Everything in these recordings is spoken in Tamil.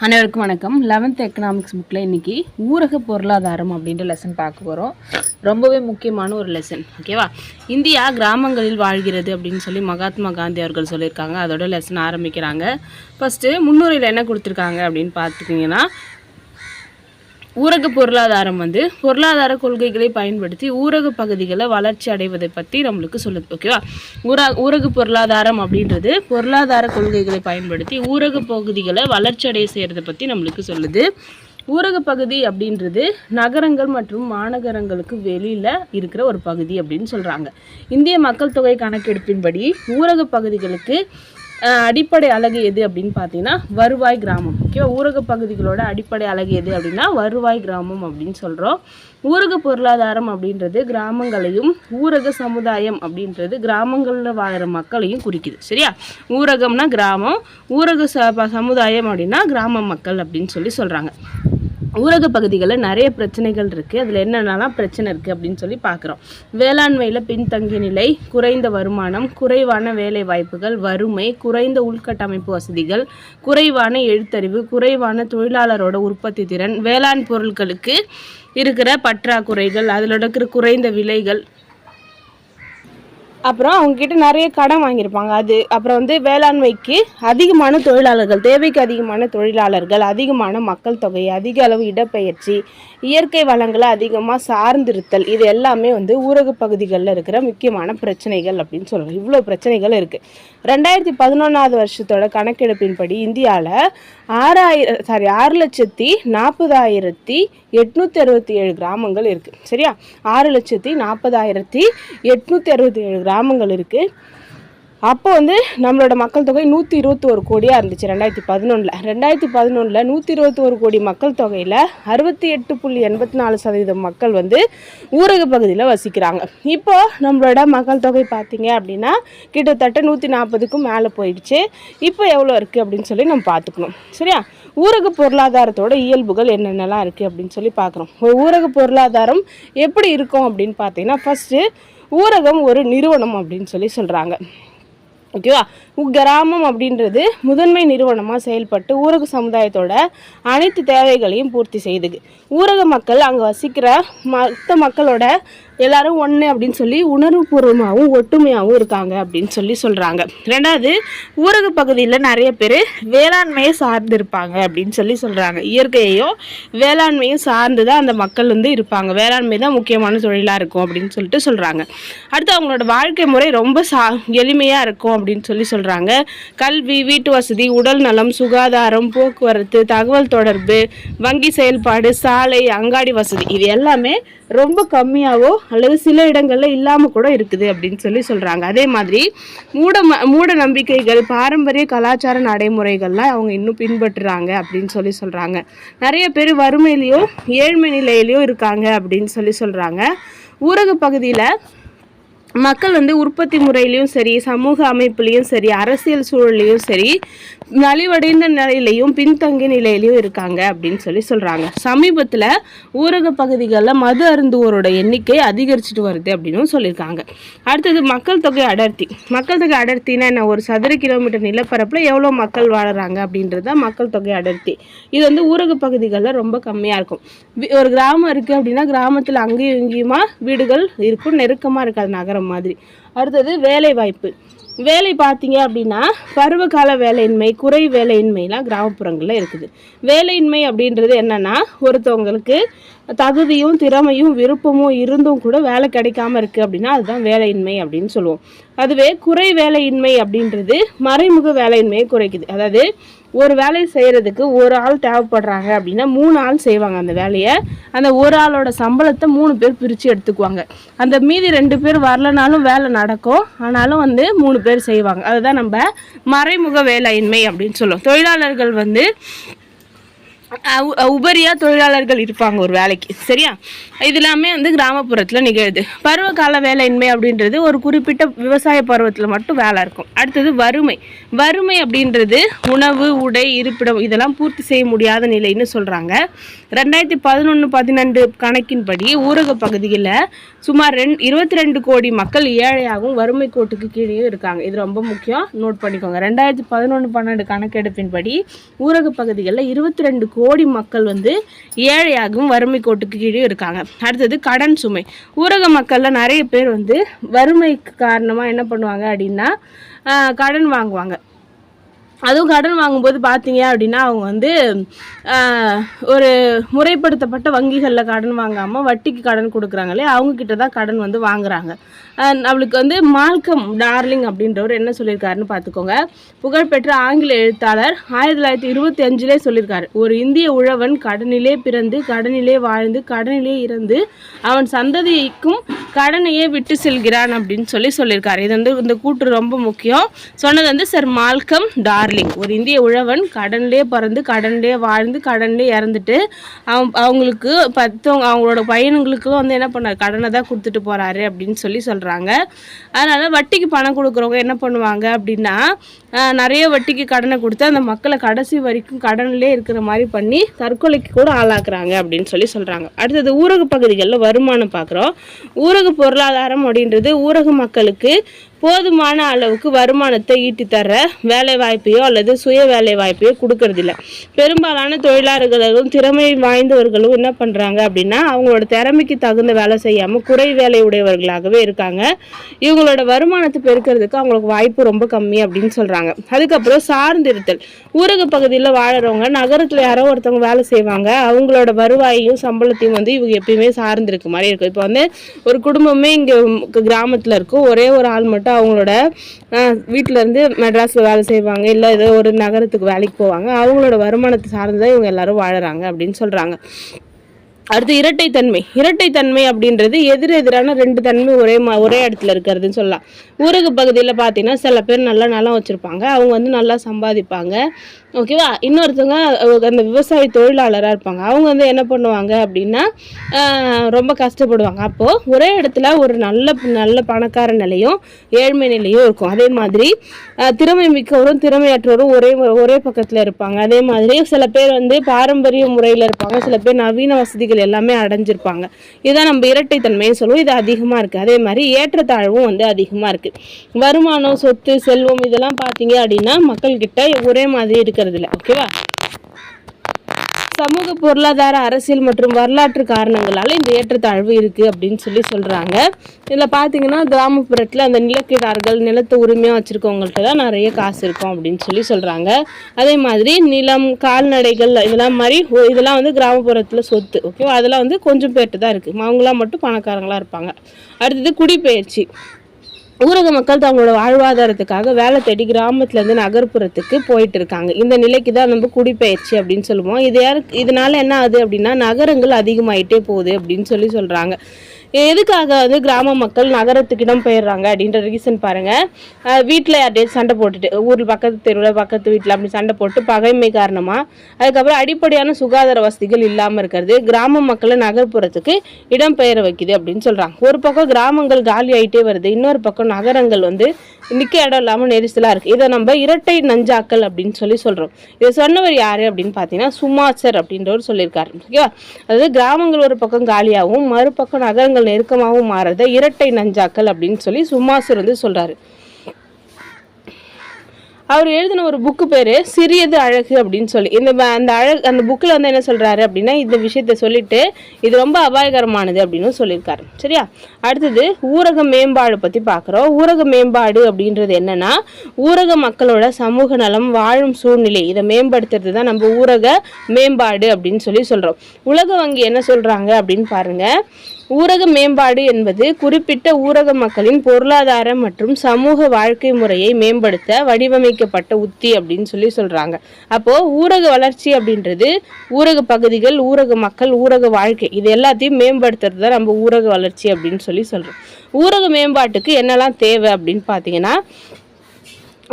அனைவருக்கும் வணக்கம். 11th எக்கனாமிக்ஸ் புக்கில் இன்றைக்கி ஊரக பொருளாதாரம் அப்படின்ற லெசன் பார்க்க போகிறோம். ரொம்பவே முக்கியமான ஒரு லெசன், ஓகேவா? இந்தியா கிராமங்களில் வாழ்கிறது அப்படின்னு சொல்லி மகாத்மா காந்தி அவர்கள் சொல்லியிருக்காங்க. அதோட லெசன் ஆரம்பிக்கிறாங்க. ஃபஸ்ட்டு முன்னுரையில் என்ன கொடுத்துருக்காங்க அப்படின்னு பார்த்துக்கிங்கன்னா, ஊரக பொருளாதாரம் பொருளாதார கொள்கைகளை பயன்படுத்தி ஊரக பகுதிகளை வளர்ச்சி அடைவதை பற்றி நம்மளுக்கு சொல்லுது, ஓகேவா? ஊரக பொருளாதாரம் அப்படின்றது பொருளாதார கொள்கைகளை பயன்படுத்தி ஊரக பகுதிகளை வளர்ச்சி அடைய செய்கிறத பற்றி நம்மளுக்கு சொல்லுது. ஊரக பகுதி அப்படின்றது நகரங்கள் மற்றும் மாநகரங்களுக்கு வெளியில் இருக்கிற ஒரு பகுதி அப்படின்னு சொல்கிறாங்க. இந்திய மக்கள் தொகை கணக்கெடுப்பின்படி ஊரக பகுதிகளுக்கு அடிப்படை அலகு எது அப்படின்னு பார்த்தீங்கன்னா வருவாய் கிராமம், ஓகேவா? ஊரக பகுதிகளோட அடிப்படை அலகு எது அப்படின்னா வருவாய் கிராமம் அப்படின்னு சொல்கிறோம். ஊரக பொருளாதாரம் அப்படின்றது கிராமங்களையும் ஊரக சமுதாயம் அப்படின்றது கிராமங்களில் வாழ்கிற மக்களையும் குறிக்குது, சரியா? ஊரகம்னா கிராமம், ஊரக சமுதாயம் அப்படின்னா கிராம மக்கள் அப்படின்னு சொல்கிறாங்க. ஊரக பகுதிகளில் நிறைய பிரச்சனைகள் இருக்குது. அதில் என்னென்னலாம் பிரச்சனை இருக்குது அப்படின்னு சொல்லி பார்க்குறோம். வேளாண்மையில் பின்தங்கிய நிலை, குறைந்த வருமானம், குறைவான வேலை வாய்ப்புகள், வறுமை, குறைந்த உள்கட்டமைப்பு வசதிகள், குறைவான எழுத்தறிவு, குறைவான தொழிலாளரோட உற்பத்தி திறன், வேளாண் பொருட்களுக்கு இருக்கிற பற்றாக்குறைகள், அதில் இருக்கிற குறைந்த விலைகள், அப்புறம் அவங்கக்கிட்ட நிறைய கடன் வாங்கியிருப்பாங்க. அப்புறம் வேளாண்மைக்கு அதிகமான தொழிலாளர்கள், தேவைக்கு அதிகமான தொழிலாளர்கள், அதிகமான மக்கள் தொகை, அதிக அளவு இடப்பெயர்ச்சி, இயற்கை வளங்களை அதிகமாக சார்ந்திருத்தல், இது எல்லாமே ஊரக பகுதிகளில் இருக்கிற முக்கியமான பிரச்சனைகள் அப்படின்னு சொல்கிறோம். இவ்வளோ பிரச்சனைகள் இருக்குது. 2011 வருஷத்தோட கணக்கெடுப்பின்படி இந்தியாவில் 6,40,867 கிராமங்கள் இருக்குது, சரியா? 6,40,867 கிராமங்கள் இருக்குது. அப்போ நம்மளோட மக்கள் தொகை 121 கோடியாக இருந்துச்சு 2011. 2011 121 கோடி மக்கள் தொகையில் 68.84% மக்கள் ஊரக பகுதியில் வசிக்கிறாங்க. இப்போ நம்மளோட மக்கள் தொகை பார்த்திங்க அப்படின்னா கிட்டத்தட்ட 140க்கும் மேலே போயிடுச்சு. இப்போ எவ்வளோ இருக்குது அப்படின்னு சொல்லி நம்ம பார்த்துக்கணும், சரியா? ஊரக பொருளாதாரத்தோட இயல்புகள் என்னென்னலாம் இருக்குது அப்படின்னு சொல்லி பார்க்குறோம். ஊரக பொருளாதாரம் எப்படி இருக்கும் அப்படின்னு பார்த்தீங்கன்னா, ஃபஸ்ட்டு ஊரகம் ஒரு நிறுவனம் அப்படின்னு சொல்கிறாங்க, ஓகேவா? கிராமம் அப்படின்றது முதன்மை நிறுவனமாக செயல்பட்டு ஊரக சமுதாயத்தோட அனைத்து தேவைகளையும் பூர்த்தி செய்யுது. ஊரக மக்கள் அங்கே வசிக்கிற மற்ற மக்களோட எல்லாரும் ஒன்று அப்படின்னு சொல்லி உணர்வுபூர்வமாகவும் ஒற்றுமையாகவும் இருக்காங்க அப்படின்னு சொல்கிறாங்க. ரெண்டாவது, ஊரக பகுதியில் நிறைய பேர் வேளாண்மையை சார்ந்து இருப்பாங்க அப்படின்னு சொல்கிறாங்க. இயற்கையையும் வேளாண்மையும் சார்ந்து தான் அந்த மக்கள் இருப்பாங்க. வேளாண்மை தான் முக்கியமான தொழிலாக இருக்கும் அப்படின்னு சொல்கிறாங்க. அடுத்து, அவங்களோட வாழ்க்கை முறை ரொம்ப எளிமையாக இருக்கும் அப்படின்னு சொல்கிறாங்க. கல்வி, வீட்டு வசதி, உடல் நலம், சுகாதாரம், போக்குவரத்து, தகவல் தொடர்பு, வங்கி செயல்பாடு, சாலை, அங்காடி வசதி, இது எல்லாமே ரொம்ப கம்மியாகவோ அல்லது சில இடங்களில் இல்லாமல் கூட இருக்குது அப்படின்னு சொல்கிறாங்க. அதே மாதிரி மூட நம்பிக்கைகள், பாரம்பரிய கலாச்சார நடைமுறைகள்லாம் அவங்க இன்னும் பின்பற்றுறாங்க அப்படின்னு சொல்கிறாங்க. நிறைய பேர் வறுமையிலையோ ஏழ்மை நிலையிலையோ இருக்காங்க அப்படின்னு சொல்கிறாங்க. ஊரக பகுதியில் மக்கள் உற்பத்தி முறையிலையும் சரி, சமூக அமைப்புலையும் சரி, அரசியல் சூழலையும் சரி, நலிவடைந்த நிலையிலையும் பின்தங்கிய நிலையிலையும் இருக்காங்க அப்படின்னு சொல்கிறாங்க. சமீபத்தில் ஊரக பகுதிகளில் மது அருந்துவோரோட எண்ணிக்கை அதிகரிச்சுட்டு வருது அப்படின்னு சொல்லியிருக்காங்க. அடுத்தது, மக்கள் தொகை அடர்த்தி. மக்கள் தொகை அடர்த்தினா என்ன? ஒரு சதுர கிலோமீட்டர் நிலப்பரப்பில் எவ்வளோ மக்கள் வாழறாங்க அப்படின்றது தான் மக்கள் தொகை அடர்த்தி. இது ஊரக பகுதிகளில் ரொம்ப கம்மியாக இருக்கும். ஒரு கிராமம் இருக்குது அப்படின்னா கிராமத்தில் அங்கேயும் இங்கேயுமா வீடுகள் இருக்கும், நெருக்கமாக இருக்காது நகரம் மாதிரி. அடுத்தது, வேலை வாய்ப்பு. வேலை பார்த்தீங்க அப்படின்னா பருவகால வேலையின்மை, குறை வேலையின்மைலாம் கிராமப்புறங்களில் இருக்குது. வேலையின்மை அப்படின்றது என்னன்னா, ஒருத்தவங்களுக்கு தகுதியும் திறமையும் விருப்பமும் இருந்தும் கூட வேலை கிடைக்காம இருக்குது அப்படின்னா அதுதான் வேலையின்மை அப்படின்னு சொல்லுவோம். அதுவே குறை வேலையின்மை அப்படின்றது மறைமுக வேலையின்மையை குறைக்குது. அதாவது ஒரு வேலையை செய்கிறதுக்கு ஒரு ஆள் தேவைப்படுறாங்க அப்படின்னா 3 ஆள் செய்வாங்க அந்த வேலையை. அந்த ஒரு ஆளோட சம்பளத்தை 3 பேர் பிரித்து எடுத்துக்குவாங்க. அந்த மீதி 2 பேர் வரலனாலும் வேலை நடக்கும், ஆனாலும் 3 பேர் செய்வாங்க. அதுதான் நம்ம மறைமுக வேலையின்மை அப்படின்னு சொல்லுவோம். தொழிலாளர்கள் உபரியாக தொழிலாளர்கள் இருப்பாங்க ஒரு வேலைக்கு. சரியா? இது எல்லாமே வந்து கிராமப்புறத்தில் நிகழுது. பருவகால வேலையின்மை அப்படின்றது ஒரு குறிப்பிட்ட விவசாய பருவத்தில் மட்டும் வேலை இருக்கும். அடுத்தது வறுமை. வறுமை அப்படின்றது உணவு, உடை, இருப்பிடம் இதெல்லாம் பூர்த்தி செய்ய முடியாத நிலைன்னு சொல்கிறாங்க. 2011-12 கணக்கின்படி ஊரக பகுதியில் சுமார் 22 கோடி மக்கள் ஏழையாகவும் வறுமை கோட்டுக்கு கீழேயும் இருக்காங்க. இது ரொம்ப முக்கியம், நோட் பண்ணிக்கோங்க. 2011-12 கணக்கெடுப்பின்படி ஊரக பகுதிகளில் 22 கோடி மக்கள் வந்து ஏழையாகவும் வறுமை கோட்டுக்கு கீழே இருக்காங்க. அடுத்தது கடன் சுமை. ஊரக மக்களில் நிறைய பேர் வந்து வறுமைக்கு காரணமாக என்ன பண்ணுவாங்க அப்படின்னா கடன் வாங்குவாங்க. அதுவும் கடன் வாங்கும்போது பார்த்தீங்க அப்படின்னா அவங்க வந்து ஒரு முறைப்படுத்தப்பட்ட வங்கிகளில் கடன் வாங்காமல் வட்டிக்கு கடன் கொடுக்குறாங்களே அவங்கக்கிட்ட தான் கடன் வந்து வாங்குறாங்க. அவளுக்கு வந்து மால்கம் டார்லிங் அப்படின்றவர் என்ன சொல்லியிருக்காருன்னு பார்த்துக்கோங்க. புகழ்பெற்ற ஆங்கில எழுத்தாளர் 1925 சொல்லியிருக்காரு, ஒரு இந்திய உழவன் கடனிலே பிறந்து கடனிலே வாழ்ந்து கடனிலே இறந்து அவன் சந்ததிக்கும் கடனையே விட்டு செல்கிறான் அப்படின்னு சொல்லியிருக்காரு. இது வந்து இந்த கூற்று ரொம்ப முக்கியம். சொன்னது வந்து சர் மால்கம் டார்லிங். ஒரு இந்திய உழவன் கடனிலே பிறந்து கடனிலே வாழ்ந்து கடனிலே இறந்துட்டு அவங்களுக்கு அவங்களோட பையனுங்களுக்கும் வந்து என்ன பண்ணார், கடனை தான் கொடுத்துட்டு போகிறாரு அப்படின்னு சொல்கிறாங்க. அதனால் வட்டிக்கு பணம் கொடுக்குறவங்க என்ன பண்ணுவாங்க அப்படின்னா நிறைய வட்டிக்கு கடனை கொடுத்து அந்த மக்களை கடைசி வரைக்கும் கடனிலே இருக்கிற மாதிரி பண்ணி தற்கொலைக்கு கூட ஆளாக்குறாங்க அப்படின்னு சொல்கிறாங்க. அடுத்தது ஊரக பகுதிகளில் வருமானம் பார்க்குறோம். ஊரக பொருளாதாரம் அப்படின்றது ஊரக மக்களுக்கு போதுமான அளவுக்கு வருமானத்தை ஈட்டி தர வேலை வாய்ப்பையோ அல்லது சுய வேலை வாய்ப்பையோ கொடுக்கறதில்ல. பெரும்பாலான தொழிலாளர்களும் திறமை வாய்ந்தவர்களும் என்ன பண்ணுறாங்க அப்படின்னா அவங்களோட திறமைக்கு தகுந்த வேலை செய்யாமல் குறை வேலை உடையவர்களாகவே இருக்காங்க. இவங்களோட வருமானத்தை பெருக்கிறதுக்கு அவங்களுக்கு வாய்ப்பு ரொம்ப கம்மி அப்படின்னு சொல்கிறாங்க. அதுக்கப்புறம் சார்ந்திருத்தல். ஊரக பகுதியில் வாழறவங்க நகரத்தில் யாரோ ஒருத்தவங்க வேலை செய்வாங்க, அவங்களோட வருவாயையும் சம்பளத்தையும் வந்து இவங்க எப்பயுமே சார்ந்திருக்க மாதிரி இருக்கும். இப்போ வந்து ஒரு குடும்பமே இங்கே கிராமத்தில் இருக்கும், ஒரே ஒரு ஆள் மட்டும் அவங்களோட வீட்டில இருந்து மெட்ராஸ்ல வேலை செய்வாங்க, இல்லை ஏதோ ஒரு நகரத்துக்கு வேலைக்கு போவாங்க, அவங்களோட வருமானத்தை சார்ந்துதான் இவங்க எல்லாரும் வாழறாங்க அப்படின்னு சொல்றாங்க. அடுத்து இரட்டைத்தன்மை. இரட்டைத்தன்மை அப்படின்றது எதிரெதிரான ரெண்டு தன்மை ஒரே இடத்துல இருக்கிறதுன்னு சொல்லலாம். ஊரக பகுதியில் பார்த்தீங்கன்னா சில பேர் நல்லா நிலம் வச்சுருப்பாங்க, அவங்க வந்து நல்லா சம்பாதிப்பாங்க, ஓகேவா. இன்னொருத்தவங்க அந்த விவசாய தொழிலாளராக இருப்பாங்க, அவங்க வந்து என்ன பண்ணுவாங்க அப்படின்னா ரொம்ப கஷ்டப்படுவாங்க. அப்போது ஒரே இடத்துல ஒரு நல்ல பணக்கார நிலையும் ஏழ்மை நிலையும் இருக்கும். அதே மாதிரி திறமை மிக்கவரும் திறமையற்றவரும் ஒரே பக்கத்தில் இருப்பாங்க. அதே மாதிரி சில பேர் வந்து பாரம்பரிய முறையில் இருப்பாங்க, சில பேர் நவீன வசதிகள் எல்லாமே அடைஞ்சிருப்பாங்க. இதுதான் நம்ம இரட்டைத்தன்மைன்னு சொல்லுவோம். இது அதிகமாக இருக்குது. அதே மாதிரி ஏற்றத்தாழ்வும் வந்து அதிகமாக இருக்குது. வருமானம், சொத்து, செல்வம் இதெல்லாம் பார்த்தீங்க அப்படின்னா மக்கள்கிட்ட ஒரே மாதிரி இருக்கிறது இல்லை, ஓகேவா. சமூக பொருளாதார அரசியல் மற்றும் வரலாற்று காரணங்களால இந்த ஏற்றத்தாழ்வு இருக்குது அப்படின்னு சொல்கிறாங்க. இதில் பார்த்தீங்கன்னா கிராமப்புறத்தில் அந்த நிலக்கிழார்கள் நிலத்தை உரிமையாக வச்சுருக்கவங்கள்ட்ட தான் நிறைய காசு இருக்கும் அப்படின்னு சொல்கிறாங்க. அதே மாதிரி நிலம், கால்நடைகள் இதெல்லாம் வந்து கிராமப்புறத்தில் சொத்து, ஓகேவா. அதெல்லாம் வந்து கொஞ்சம் பேர்ட்டு தான் இருக்குது, அவங்களாம் மட்டும் பணக்காரங்களாக இருப்பாங்க. அடுத்தது குடிபெயர்ச்சி. ஊரக மக்கள் தங்களோட வாழ்வாதாரத்துக்காக வேலை தேடி கிராமத்துலேருந்து நகர்ப்புறத்துக்கு போயிட்டு இருக்காங்க. இந்த நிலைக்கு தான் நம்ம குடிபெயர்ச்சி அப்படின்னு சொல்லுவோம். இதனால என்ன ஆகுது அப்படின்னா நகரங்கள் அதிகமாயிட்டே போகுது அப்படின்னு சொல்கிறாங்க. எதுக்காக வந்து கிராம மக்கள் நகரத்துக்கு இடம் பெயர்றாங்க அப்படின்ற ரீசன் பாருங்கள். வீட்டில் யார்ட்டையும் சண்டை போட்டுட்டு, ஊரில் பக்கத்து தெருவில் பக்கத்து வீட்டில் அப்படி சண்டை போட்டு பகைமை காரணமாக, அதுக்கப்புறம் அடிப்படையான சுகாதார வசதிகள் இல்லாமல் இருக்கிறது கிராம மக்களை நகர்ப்புறத்துக்கு இடம் பெயர வைக்குது அப்படின்னு சொல்கிறாங்க. ஒரு பக்கம் கிராமங்கள் காலி ஆகிட்டே வருது, இன்னொரு பக்கம் நகரங்கள் வந்து நிற்க இடம் இல்லாமல் நெரிசலாக இருக்குது. இதை நம்ம இரட்டை நஞ்சாக்கள் அப்படின்னு சொல்கிறோம். இதை சொன்னவர் யார் அப்படின்னு பார்த்தீங்கன்னா சுமாசர் அப்படின்றவர் சொல்லியிருக்காரு, ஓகேவா. அதாவது கிராமங்கள் ஒரு பக்கம் காலியாகவும் மறுபக்கம் நகரங்கள் நெருக்கமாகவும் மாறுறத இரட்டை நஞ்சாக்கள் அப்படின்னு சுமாசர் வந்து சொல்றாரு. அவர் எழுதின ஒரு புக்கு பேர் சிறியது அழகு அப்படின்னு சொல்லி. அந்த புக்கில் வந்து என்ன சொல்கிறாரு அப்படின்னா இந்த விஷயத்த சொல்லிட்டு இது ரொம்ப அபாயகரமானது அப்படின்னு சொல்லியிருக்காரு, சரியா. அடுத்தது ஊரக மேம்பாடு பற்றி பார்க்குறோம். ஊரக மேம்பாடு அப்படின்றது என்னன்னா ஊரக மக்களோட சமூக நலம், வாழும் சூழ்நிலை இதை மேம்படுத்துறது தான் நம்ம ஊரக மேம்பாடு அப்படின்னு சொல்கிறோம். உலக வங்கி என்ன சொல்கிறாங்க அப்படின்னு பாருங்கள். ஊரக மேம்பாடு என்பது குறிப்பிட்ட ஊரக மக்களின் பொருளாதார மற்றும் சமூக வாழ்க்கை முறையை மேம்படுத்த வடிவமைக்கப்பட்ட உத்தி அப்படின்னு சொல்றாங்க. அப்போ ஊரக வளர்ச்சி அப்படின்றது ஊரக பகுதிகள், ஊரக மக்கள், ஊரக வாழ்க்கை இது எல்லாத்தையும் மேம்படுத்துறது தான் நம்ம ஊரக வளர்ச்சி அப்படின்னு சொல்றோம். ஊரக மேம்பாட்டுக்கு என்னெல்லாம் தேவை அப்படின்னு பார்த்தீங்கன்னா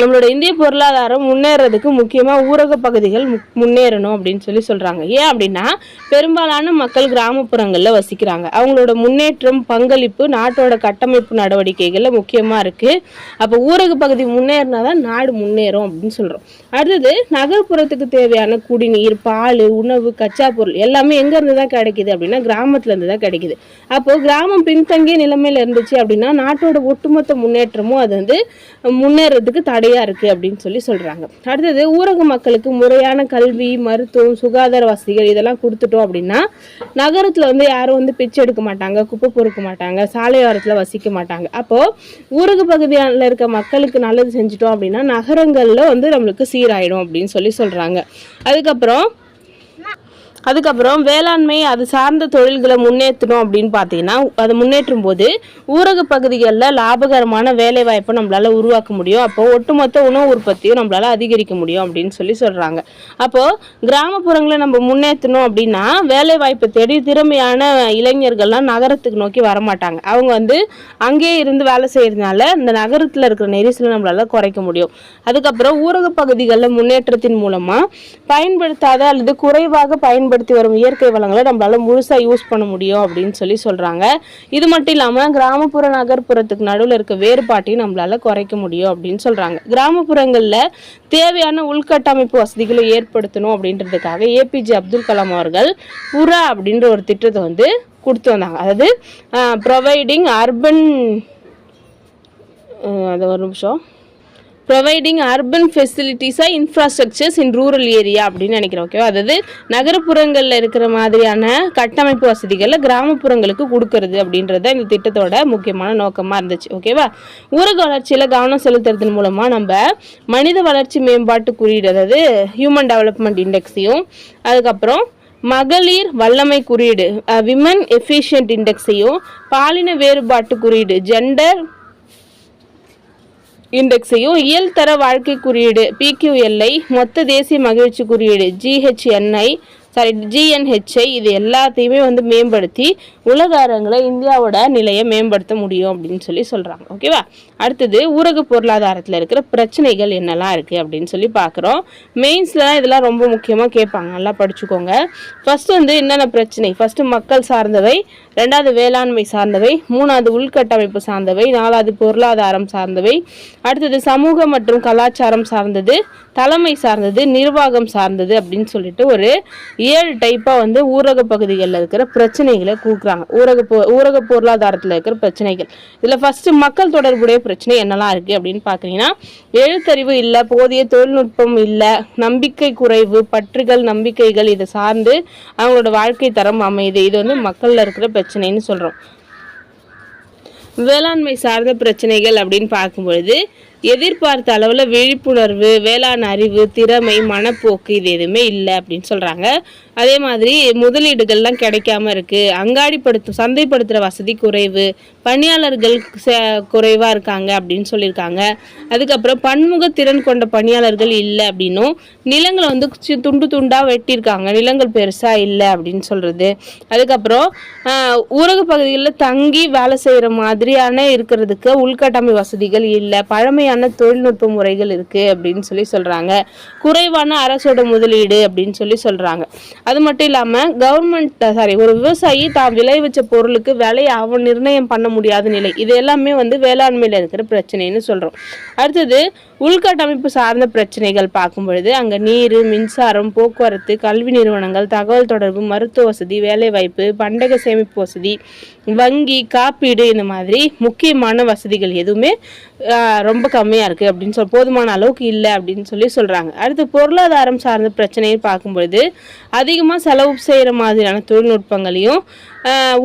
நம்மளோட இந்திய பொருளாதாரம் முன்னேறதுக்கு முக்கியமாக ஊரக பகுதிகள் முன்னேறணும் அப்படின்னு சொல்கிறாங்க. ஏன் அப்படின்னா பெரும்பாலான மக்கள் கிராமப்புறங்களில் வசிக்கிறாங்க. அவங்களோட முன்னேற்றம் பங்களிப்பு நாட்டோட கட்டமைப்பு நடவடிக்கைகளில் முக்கியமாக இருக்குது. அப்போ ஊரக பகுதி முன்னேறினா தான் நாடு முன்னேறும் அப்படின்னு சொல்கிறோம். அடுத்தது நகர்ப்புறத்துக்கு தேவையான குடிநீர், பால், உணவு, கச்சா பொருள் எல்லாமே எங்கேருந்து தான் கிடைக்குது அப்படின்னா கிராமத்துலேருந்து தான் கிடைக்குது. அப்போது கிராமம் பின்தங்கிய நிலைமையில் இருந்துச்சு அப்படின்னா நாட்டோட ஒட்டுமொத்த முன்னேற்றமும் அது வந்து முன்னேறதுக்கு தடையாக இருக்குது அப்படின்னு சொல்கிறாங்க. அடுத்தது ஊரக மக்களுக்கு முறையான கல்வி, மருத்துவம், சுகாதார வசதிகள் இதெல்லாம் கொடுத்துட்டோம் அப்படின்னா நகரத்தில் வந்து யாரும் வந்து பிச்சை எடுக்க மாட்டாங்க, குப்பை பொறுக்க மாட்டாங்க, சாலையோரத்தில் வசிக்க மாட்டாங்க. அப்போது ஊரக பகுதியில் இருக்க மக்களுக்கு நல்லது செஞ்சுட்டோம் அப்படின்னா நகரங்களில் வந்து நம்மளுக்கு சீராயிடும் அப்படின்னு சொல்கிறாங்க. அதுக்கப்புறம் வேளாண்மை அது சார்ந்த தொழில்களை முன்னேற்றணும் அப்படின்னு பார்த்தீங்கன்னா அதை முன்னேற்றும் போது ஊரக பகுதிகளில் லாபகரமான வேலை வாய்ப்பை நம்மளால உருவாக்க முடியும். அப்போ ஒட்டுமொத்த உணவு உற்பத்தியும் நம்மளால அதிகரிக்க முடியும் அப்படின்னு சொல்றாங்க. அப்போ கிராமப்புறங்களை நம்ம முன்னேற்றணும் அப்படின்னா வேலை வாய்ப்பை தேடி திறமையான இளைஞர்கள்லாம் நகரத்துக்கு நோக்கி வரமாட்டாங்க. அவங்க வந்து அங்கேயே இருந்து வேலை செய்யறதுனால இந்த நகரத்தில் இருக்கிற நெரிசலை நம்மளால குறைக்க முடியும். அதுக்கப்புறம் ஊரக பகுதிகளில் முன்னேற்றத்தின் மூலமா பயன்படுத்தாத அல்லது குறைவாக பயன்படுத்தி வரும் இயற்கை வளங்களை நம்மளால முழுசா யூஸ் பண்ண முடியும் அப்படின்னு சொல்றாங்க. இது மட்டும் இல்லாம கிராமப்புற நகர்ப்புறத்துக்கு நடுவில் இருக்க வேறுபாட்டையும் நம்மளால குறைக்க முடியும் அப்படின்னு சொல்றாங்க. கிராமப்புறங்கள்ல தேவையான உள்கட்டமைப்பு வசதிகளை ஏற்படுத்தணும் அப்படின்றதுக்காக ஏபிஜே அப்துல் கலாம் அவர்கள் புறா அப்படின்ற ஒரு திட்டத்தை வந்து கொடுத்து வந்தாங்க. அதாவது ப்ரொவைடிங் அர்பன் ப்ரொவைடிங் அர்பன் ஃபெசிலிட்டிஸாக இன்ஃப்ராஸ்ட்ரக்சர்ஸ் இன் ரூரல் ஏரியா அப்படின்னு நினைக்கிறேன். ஓகேவா? அதாவது நகரப்புறங்களில் இருக்கிற மாதிரியான கட்டமைப்பு வசதிகளை கிராமப்புறங்களுக்கு கொடுக்கறது அப்படின்றத இந்த திட்டத்தோட முக்கியமான நோக்கமாக இருந்துச்சு. ஓகேவா? ஊரக வளர்ச்சியில் கவனம் செலுத்துறதன் மூலமாக நம்ம மனித வளர்ச்சி மேம்பாட்டு குறியீடு, அதாவது ஹியூமன் டெவலப்மெண்ட் இண்டெக்ஸையும், அதுக்கப்புறம் மகளிர் வல்லமை குறியீடு விமன் எஃபிஷியன்ட் இண்டெக்ஸையும், பாலின வேறுபாட்டு குறியீடு ஜெண்டர் இண்டெக்ஸையும், இயல்தர வாழ்க்கை குறியீடு PQLI, மொத்த தேசிய மகிழ்ச்சி குறியீடு GNHI இது எல்லாத்தையுமே வந்து மேம்படுத்தி உலக அரங்கில் இந்தியாவோட நிலையை மேம்படுத்த முடியும் அப்படின்னு சொல்கிறாங்க. ஓகேவா? அடுத்தது ஊரக பொருளாதாரத்தில் இருக்கிற பிரச்சனைகள் என்னெல்லாம் இருக்குது அப்படின்னு பார்க்குறோம். மெயின்ஸ்லாம் இதெல்லாம் ரொம்ப முக்கியமாக கேட்பாங்க, நல்லா படிச்சுக்கோங்க. ஃபஸ்ட்டு வந்து என்னென்ன பிரச்சனை? ஃபஸ்ட்டு மக்கள் சார்ந்தவை, ரெண்டாவது வேளாண்மை சார்ந்தவை, மூணாவது உள்கட்டமைப்பு சார்ந்தவை, நாலாவது பொருளாதாரம் சார்ந்தவை, அடுத்தது சமூக மற்றும் கலாச்சாரம் சார்ந்தது, தலைமை சார்ந்தது, நிர்வாகம் சார்ந்தது அப்படின்னு சொல்லிட்டு ஒரு 7 டைப்பாக வந்து ஊரக பகுதிகளில் இருக்கிற பிரச்சனைகளை கூக்குறாங்க. ஊரக பொருளாதாரத்தில் இருக்கிற பிரச்சனைகள். இதில் ஃபஸ்ட்டு மக்கள் தொடர்புடைய பிரச்சனை என்னெல்லாம் இருக்குது அப்படின்னு பார்க்குறீங்கன்னா எழுத்தறிவு இல்லை, போதிய தொழில்நுட்பம் இல்லை, நம்பிக்கை குறைவு, பற்றுகள், நம்பிக்கைகள் இதை சார்ந்து அவங்களோட வாழ்க்கை தரம் அமையுது. இது வந்து மக்களில் இருக்கிற பிரச்சனைன்னு சொல்கிறோம். வேளாண்மை சார்ந்த பிரச்சனைகள் அப்படின்னு பார்க்கும்பொழுது எதிர்பார்த்த அளவில் விழிப்புணர்வு, வேளாண் அறிவு, திறமை, மனப்போக்கு இது எதுவுமே இல்லை அப்படின்னு சொல்கிறாங்க. அதே மாதிரி முதலீடுகள்லாம் கிடைக்காம இருக்குது, சந்தைப்படுத்துகிற வசதி குறைவு, பணியாளர்கள் குறைவாக இருக்காங்க அப்படின்னு சொல்லியிருக்காங்க. அதுக்கப்புறம் பன்முக திறன் கொண்ட பணியாளர்கள் இல்லை அப்படின்னும், நிலங்களை வந்து துண்டு துண்டாக வெட்டியிருக்காங்க, நிலங்கள் பெருசாக இல்லை அப்படின்னு சொல்கிறது. அதுக்கப்புறம் ஊரக பகுதிகளில் தங்கி வேலை செய்கிற மாதிரியான இருக்கிறதுக்கு உள்கட்டமை வசதிகள் இல்லை, பழமையான தொழில்நுட்ப முறைகள் இருக்கு அப்படின்னு சொல்றாங்க. குறைவான அரசோட முதலீடு அப்படின்னு சொல்றாங்க. அது மட்டும் இல்லாம ஒரு விவசாயி தான் விளைவிச்ச பொருளுக்கு விலையை அவன் நிர்ணயம் பண்ண முடியாத நிலை, இது எல்லாமே வந்து வேளாண்மையில இருக்கிற பிரச்சனைன்னு சொல்றோம். அடுத்தது உள்கட்டமைப்பு சார்ந்த பிரச்சனைகள் பார்க்கும் பொழுது அங்க நீர், மின்சாரம், போக்குவரத்து, கல்வி நிறுவனங்கள், தகவல் தொடர்பு, மருத்துவ வசதி, வேலை வாய்ப்பு, பண்டக சேமிப்பு வசதி, வங்கி, காப்பீடு இந்த மாதிரி முக்கியமான வசதிகள் எதுவுமே ரொம்ப கம்மியாக இருக்குது அப்படின்னு போதுமான அளவுக்கு இல்லை அப்படின்னு சொல்கிறாங்க. அடுத்து பொருளாதாரம் சார்ந்த பிரச்சனையை பார்க்கும்பொழுது அதிகமாக செலவு செய்கிற மாதிரியான தொழில்நுட்பங்களையும்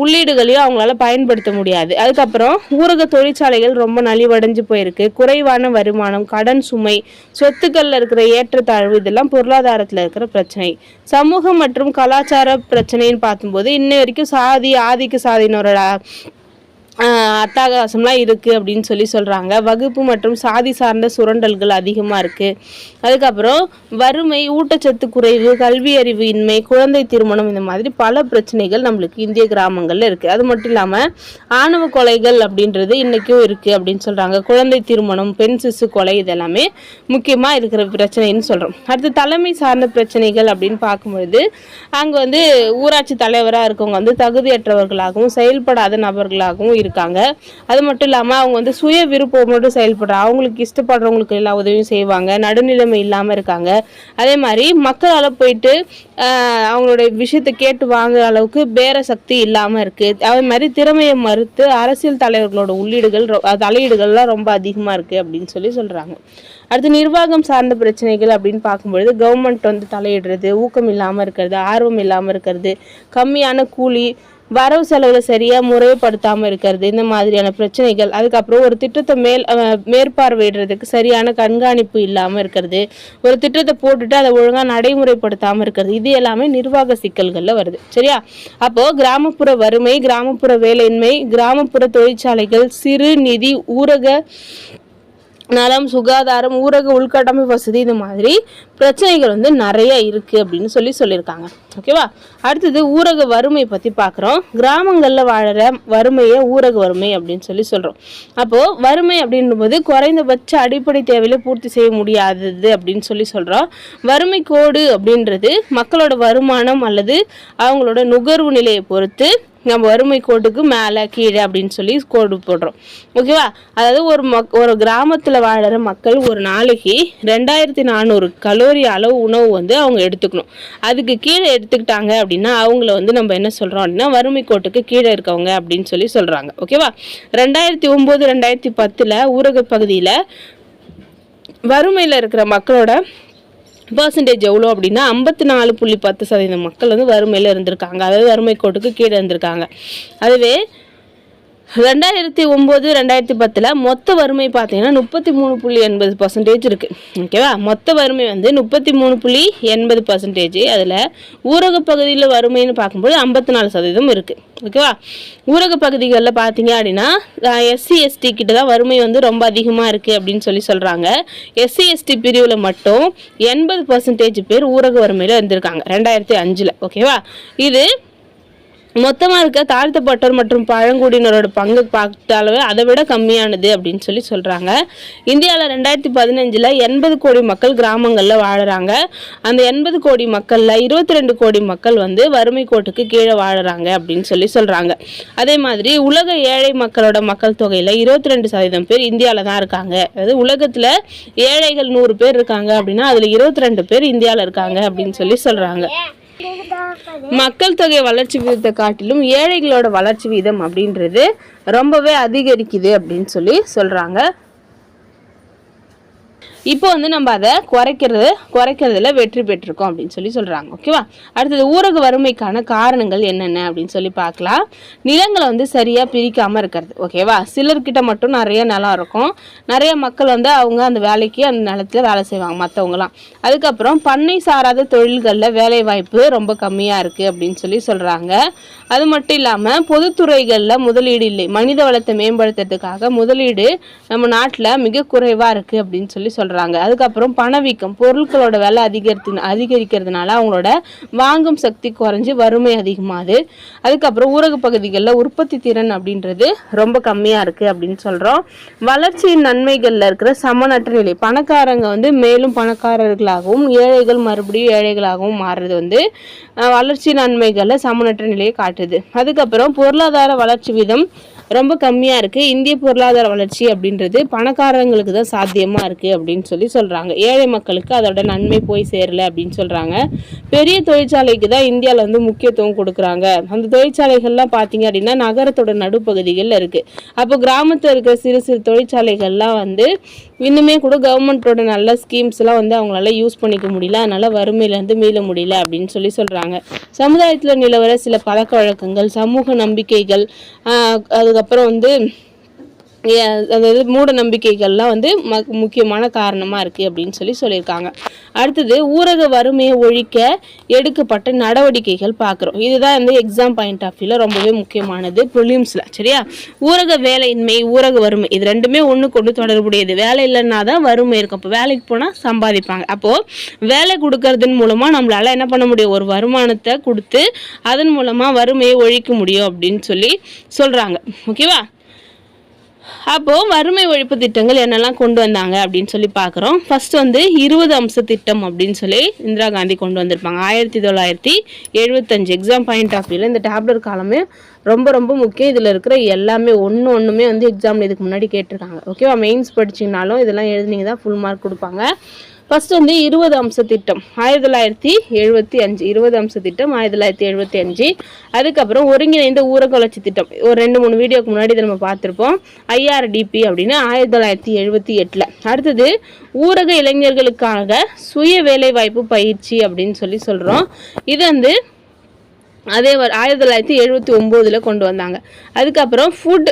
உள்ளீடுகளையும் அவங்களால பயன்படுத்த முடியாது. அதுக்கப்புறம் ஊரக தொழிற்சாலைகள் ரொம்ப நலிவடைஞ்சு போயிருக்கு, குறைவான வருமானம், கடன் சுமை, சொத்துக்களில் இருக்கிற ஏற்றத்தாழ்வு இதெல்லாம் பொருளாதாரத்தில் இருக்கிற பிரச்சனை. சமூகம் மற்றும் கலாச்சார பிரச்சனைன்னு பார்க்கும்போது இன்ன வரைக்கும் சாதி, ஆதிக்க சாதியினரோட அட்டகாசம்லாம் இருக்குது அப்படின்னு சொல்கிறாங்க. வகுப்பு மற்றும் சாதி சார்ந்த சுரண்டல்கள் அதிகமாக இருக்குது. அதுக்கப்புறம் வறுமை, ஊட்டச்சத்து குறைவு, கல்வி அறிவு இன்மை, குழந்தை திருமணம், இந்த மாதிரி பல பிரச்சனைகள் நம்மளுக்கு இந்திய கிராமங்களில் இருக்குது. அது மட்டும் இல்லாமல் ஆணவ கொலைகள் அப்படின்றது இன்றைக்கும் இருக்குது அப்படின்னு சொல்கிறாங்க. குழந்தை திருமணம், பெண் சிசு கொலை, இதெல்லாமே முக்கியமாக இருக்கிற பிரச்சனைன்னு சொல்கிறோம். அடுத்து தலைமை சார்ந்த பிரச்சனைகள் அப்படின்னு பார்க்கும்பொழுது அங்கே ஊராட்சி தலைவராக இருக்கவங்க தகுதியற்றவர்களாகவும் செயல்படாத நபர்களாகவும் இருக்காங்க. அது மட்டும் இல்லாமல் அவங்க சுய விருப்பமோடு செயல்படுறாங்க. அவங்களுக்கு இஷ்டப்படுறவங்களுக்கு எல்லா உதவியும் செய்வாங்க. நடுநிலைமை இல்லாமல் இருக்காங்க. அதே மாதிரி மக்களால் போயிட்டு அவங்களுடைய விஷயத்தை கேட்டு வாங்குற அளவுக்கு பேர சக்தி இல்லாமல் இருக்குது. அதே மாதிரி திறமையை மறுத்து அரசியல் தலைவர்களோட தலையீடுகள்லாம் ரொம்ப அதிகமாக இருக்குது அப்படின்னு சொல்கிறாங்க. அடுத்து நிர்வாகம் சார்ந்த பிரச்சனைகள் அப்படின்னு பார்க்கும்பொழுது கவர்மெண்ட் தலையிடுறது, ஊக்கம் இல்லாமல் இருக்கிறது, ஆர்வம் இல்லாமல் இருக்கிறது, கம்மியான கூலி, வரவு செலவில் சரியாக முறைப்படுத்தாமல் இருக்கிறது, இந்த மாதிரியான பிரச்சனைகள். அதுக்கப்புறம் ஒரு திட்டத்தை மேற்பார்வையிடுறதுக்கு சரியான கண்காணிப்பு இல்லாமல் இருக்கிறது, ஒரு திட்டத்தை போட்டுட்டு அதை ஒழுங்காக நடைமுறைப்படுத்தாமல் இருக்கிறது, இது எல்லாமே நிர்வாக சிக்கல்களில் வருது. சரியா? அப்போது கிராமப்புற வறுமை, கிராமப்புற வேலையின்மை, கிராமப்புற தொழிற்சாலைகள், சிறு நிதி, ஊரக நலம், சுகாதாரம், ஊரக உள்கட்டமைப்பு வசதி, இந்த மாதிரி பிரச்சனைகள் நிறைய இருக்குது அப்படின்னு சொல்லியிருக்காங்க. ஓகேவா? அடுத்தது ஊரக வறுமை பற்றி பார்க்குறோம். கிராமங்களில் வாழற வறுமையை ஊரக வறுமை அப்படின்னு சொல்கிறோம். அப்போது வறுமை அப்படின்போது குறைந்தபட்ச அடிப்படை தேவையில பூர்த்தி செய்ய முடியாதது அப்படின்னு சொல்கிறோம். வறுமை கோடு அப்படின்றது மக்களோட வருமானம் அல்லது அவங்களோட நுகர்வு நிலையை பொறுத்து நம்ம வறுமை கோட்டுக்கு மேலே கீழே அப்படின்னு கோடு போடுறோம். ஓகேவா? அதாவது ஒரு கிராமத்தில் வாழற மக்கள் ஒரு நாளைக்கு 2400 கலோரி அளவு உணவு அவங்க எடுத்துக்கணும். அதுக்கு கீழே எடுத்துக்கிட்டாங்க அப்படின்னா அவங்கள நம்ம என்ன சொல்கிறோம் அப்படின்னா வறுமை கோட்டுக்கு கீழே இருக்கவங்க அப்படின்னு சொல்கிறாங்க. ஓகேவா? 2009, 2010 ஊரக பகுதியில் வறுமையில் இருக்கிற மக்களோட பர்சன்டேஜ் எவ்வளோ அப்படின்னா 54.10% மக்கள் வறுமையில் இருந்திருக்காங்க. அதாவது வறுமை கோட்டுக்கு கீழே இருந்திருக்காங்க. அதுவே 2009, 2010 மொத்த வறுமை பார்த்தீங்கன்னா 33.80% இருக்குது. ஓகேவா? மொத்த வறுமை 33.80%. அதில் ஊரக பகுதியில் வறுமைன்னு பார்க்கும்போது 54% இருக்குது. ஓகேவா? ஊரக பகுதிகளில் பார்த்தீங்க அப்படின்னா SC/ST கிட்ட தான் வறுமை ரொம்ப அதிகமாக இருக்குது அப்படின்னு சொல்கிறாங்க. SC/ST பிரிவில் மட்டும் 80% பேர் ஊரக வறுமையில் இருந்திருக்காங்க 2005. ஓகேவா? இது மொத்தமாக இருக்க தாழ்த்தப்பட்டோர் மற்றும் பழங்குடியினரோட பங்கு பார்த்தாலே அதை விட கம்மியானது அப்படின்னு சொல்கிறாங்க. இந்தியாவில் 2015 80 கோடி மக்கள் கிராமங்களில் வாழுறாங்க. அந்த 80 கோடி மக்களில் 22 கோடி மக்கள் வறுமை கோட்டுக்கு கீழே வாழுறாங்க அப்படின்னு சொல்கிறாங்க. அதே மாதிரி உலக ஏழை மக்களோட மக்கள் தொகையில் 22% பேர் இந்தியாவில் தான் இருக்காங்க. அதாவது உலகத்தில் ஏழைகள் 100 பேர் இருக்காங்க அப்படின்னா அதில் 22 பேர் இந்தியாவில் இருக்காங்க அப்படின்னு சொல்கிறாங்க. மக்கள் தொகை வளர்ச்சி விகிதத்தை காட்டிலும் ஏழைகளோட வளர்ச்சி விகிதம் அப்படின்றது ரொம்பவே அதிகரிக்குது அப்படின்னு சொல்றாங்க. இப்போ நம்ம அதை குறைக்கிறதுல வெற்றி பெற்றிருக்கோம் அப்படின்னு சொல்கிறாங்க. ஓகேவா? அடுத்தது ஊரக வறுமைக்கான காரணங்கள் என்னென்ன அப்படின்னு பார்க்கலாம். நிலங்களை சரியாக பிரிக்காமல் இருக்கிறது. ஓகேவா? சிலர்கிட்ட மட்டும் நிறைய நிலம் இருக்கும். நிறைய மக்கள் அவங்க அந்த வேலைக்கு அந்த நிலத்தில் வேலை செய்வாங்க மற்றவங்களாம். அதுக்கப்புறம் பண்ணை சாராத தொழில்களில் வேலை வாய்ப்பு ரொம்ப கம்மியாக இருக்குது அப்படின்னு சொல்கிறாங்க. அது மட்டும் இல்லாமல் பொதுத்துறைகளில் முதலீடு இல்லை. மனித வளத்தை மேம்படுத்துறதுக்காக முதலீடு நம்ம நாட்டில் மிக குறைவாக இருக்குது அப்படின்னு சொல்கிறாங்க. அதுக்கப்புறம் பணவீக்கம், பொருட்களோட விலை அதிகரிக்கிறதுனால அவங்களோட வாங்கும் சக்தி குறைஞ்சு வறுமை அதிகமாகுது. அதுக்கப்புறம் ஊரக பகுதிகளில் உற்பத்தி திறன் அப்படின்றது ரொம்ப கம்மியாக இருக்குது அப்படின்னு சொல்கிறோம். வளர்ச்சியின் நன்மைகளில் இருக்கிற சமனற்ற நிலை, பணக்காரங்க மேலும் பணக்காரர்களாகவும் ஏழைகள் மறுபடியும் ஏழைகளாகவும் மாறுறது வளர்ச்சி நன்மைகளில் சமனற்ற நிலையை காட்டுது. அதுக்கப்புறம் பொருளாதார வளர்ச்சி வீதம் ரொம்ப கம்மியாக இருக்குது. இந்திய பொருளாதார வளர்ச்சி அப்படின்றது பணக்காரங்களுக்கு தான் சாத்தியமாக இருக்குது அப்படின்னு சொல்கிறாங்க. ஏழை மக்களுக்கு அதோட நன்மை போய் சேரலை அப்படின்னு சொல்கிறாங்க. பெரிய தொழிற்சாலைக்கு தான் இந்தியாவில் முக்கியத்துவம் கொடுக்குறாங்க. அந்த தொழிற்சாலைகள்லாம் பார்த்தீங்க அப்படின்னா நகரத்தோட நடுப்பகுதிகளில் இருக்குது. அப்போ கிராமத்தில் இருக்கிற சிறு சிறு தொழிற்சாலைகள்லாம் இன்னுமே கூட கவர்மெண்ட்டோட நல்ல ஸ்கீம்ஸ்லாம் அவங்களால யூஸ் பண்ணிக்க முடியல. அதனால் வறுமையிலேருந்து மீள முடியல அப்படின்னு சொல்கிறாங்க. சமுதாயத்தில் நிலவர சில பழக்க வழக்கங்கள், சமூக நம்பிக்கைகள், அதுக்கப்புறம் அதாவது மூட நம்பிக்கைகள்லாம் வந்து முக்கியமான காரணமாக இருக்குது அப்படின்னு சொல்லியிருக்காங்க. அடுத்தது ஊரக வறுமையை ஒழிக்க எடுக்கப்பட்ட நடவடிக்கைகள் பார்க்குறோம். இதுதான் வந்து எக்ஸாம் பாயிண்ட் ஆஃப் வியூவில் ரொம்பவே முக்கியமானது ப்ரிலிம்ஸில். சரியா? ஊரக வேலையின்மை, ஊரக வறுமை இது ரெண்டுமே ஒன்றுக்கு தொடர்புடையது. வேலை இல்லைன்னா தான் வறுமை இருக்கும். அப்போ வேலைக்கு போனால் சம்பாதிப்பாங்க. அப்போது வேலை கொடுக்கறதன் மூலமாக நம்மளால் என்ன பண்ண முடியும், ஒரு வருமானத்தை கொடுத்து அதன் மூலமாக வறுமையை ஒழிக்க முடியும் அப்படின்னு சொல்கிறாங்க. ஓகேவா? அப்போது வறுமை ஒழிப்பு திட்டங்கள் என்னெல்லாம் கொண்டு வந்தாங்க அப்படின்னு பார்க்குறோம். ஃபர்ஸ்ட் வந்து 20 அம்ச திட்டம் அப்படின்னு இந்திரா காந்தி கொண்டு வந்திருப்பாங்க 1975. எக்ஸாம் பாயிண்ட் ஆஃப் வியூவில் இந்த டேப்லெட் காலமே ரொம்ப ரொம்ப முக்கியம். இதில் இருக்கிற எல்லாமே ஒன்றுமே வந்து எக்ஸாமில் இதுக்கு முன்னாடி கேட்டிருக்காங்க. ஓகேவா? மெயின்ஸ் படிச்சிங்கனாலும் இதெல்லாம் எழுதினீங்க தான் ஃபுல் மார்க் கொடுப்பாங்க. ஃபர்ஸ்ட் வந்து 20 அம்ச திட்டம் 1975. 20 அம்ச திட்டம் 1975. அதுக்கப்புறம் ஒருங்கிணைந்த ஊரக வளர்ச்சி திட்டம் ஒரு 2-3 வீடியோக்கு முன்னாடி இதை நம்ம பார்த்துருப்போம். IRDP அப்படின்னு 1978. அடுத்தது ஊரக இளைஞர்களுக்காக சுய வேலைவாய்ப்பு பயிற்சி அப்படின்னு சொல்கிறோம். இது வந்து அதே 1979 கொண்டு வந்தாங்க. அதுக்கப்புறம் ஃபுட்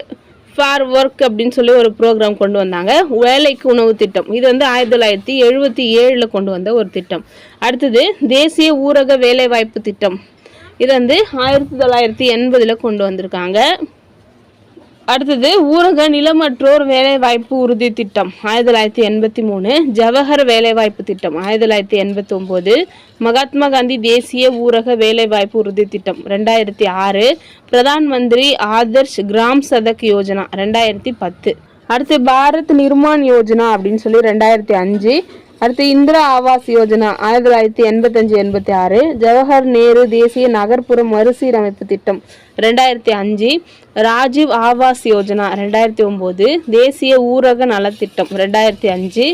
ஃபார் ஒர்க் அப்படின்னு ஒரு ப்ரோக்ராம் கொண்டு வந்தாங்க. வேலைக்கு உணவு திட்டம் இது வந்து 1977 கொண்டு வந்த ஒரு திட்டம். அடுத்தது தேசிய ஊரக வேலைவாய்ப்பு திட்டம் இது வந்து 1980 கொண்டு வந்திருக்காங்க. அடுத்தது ஊரக நிலமற்றோர் வேலைவாய்ப்பு உறுதி திட்டம் 1983. ஜவஹர் வேலைவாய்ப்பு திட்டம் 1989. மகாத்மா காந்தி தேசிய ஊரக வேலைவாய்ப்பு உறுதி திட்டம் 2006. பிரதான் மந்திரி ஆதர்ஷ் கிராம் சதக் யோஜனா 2010. அடுத்து பாரத் நிர்மான் யோஜனா அப்படின்னு 2005. அடுத்து இந்திரா ஆவாஸ் யோஜனா 1985-86. ஜவஹர் நேரு தேசிய நகர்ப்புற மறுசீரமைப்பு திட்டம் 2005. ராஜீவ் ஆவாஸ் யோஜனா 2009. தேசிய ஊரக நலத்திட்டம் 2005.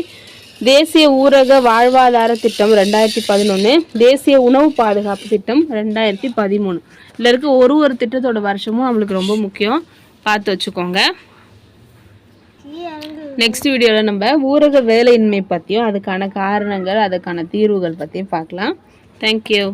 தேசிய ஊரக வாழ்வாதார திட்டம் 2011. தேசிய உணவு பாதுகாப்பு திட்டம் 2013. இதில் இருக்க ஒரு திட்டத்தோட வருஷமும் நம்மளுக்கு ரொம்ப முக்கியம், பார்த்து வச்சுக்கோங்க. நெக்ஸ்ட் வீடியோவில் நம்ம ஊரக வேலையின்மை பற்றியும் அதுக்கான காரணங்கள் அதுக்கான தீர்வுகள் பற்றியும் பார்க்கலாம். தேங்க்யூ.